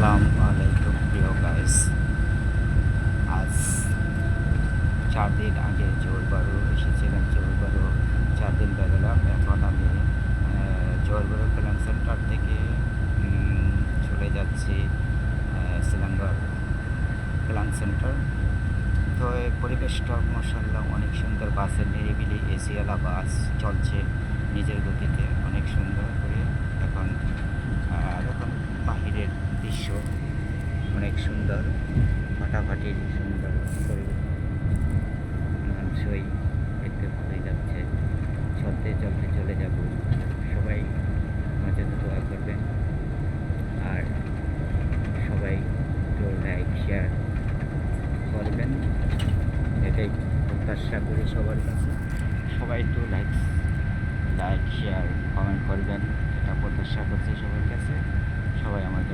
আসসালামু আলাইকুম প্রিয় গাইস। আজ 4 দিন আগে জোরবারু এসেছিলাম। জোরবারু 4 দিন বেরোলাম। এখন আমি জোরবারু ফিল্ম সেন্টার থেকে চলে যাচ্ছি শিলাঙ্গর ফিল্ম সেন্টার। তো এই পরিবেশটা মাশাআল্লাহ অনেক সুন্দর। বাসের নিরিবিলি এসিওয়ালা বাস চলছে নিজের গতিতে, অনেক সুন্দর করে। এখন এখন বাহিরের দৃশ্য অনেক সুন্দর, ফাটাফাটি সুন্দর পরিবেশ, মাংসই দেখতে ভালোই লাগছে। চলতে চলতে চলে যাব। সবাই আমার জন্য দোয়া করবেন, আর সবাই একটু লাইক শেয়ার করবেন, এটাই প্রত্যাশা করি সবার কাছে। সবাই একটু লাইক শেয়ার কমেন্ট করবেন, এটা প্রত্যাশা করছি সবার কাছে। সবাই আমার জন্য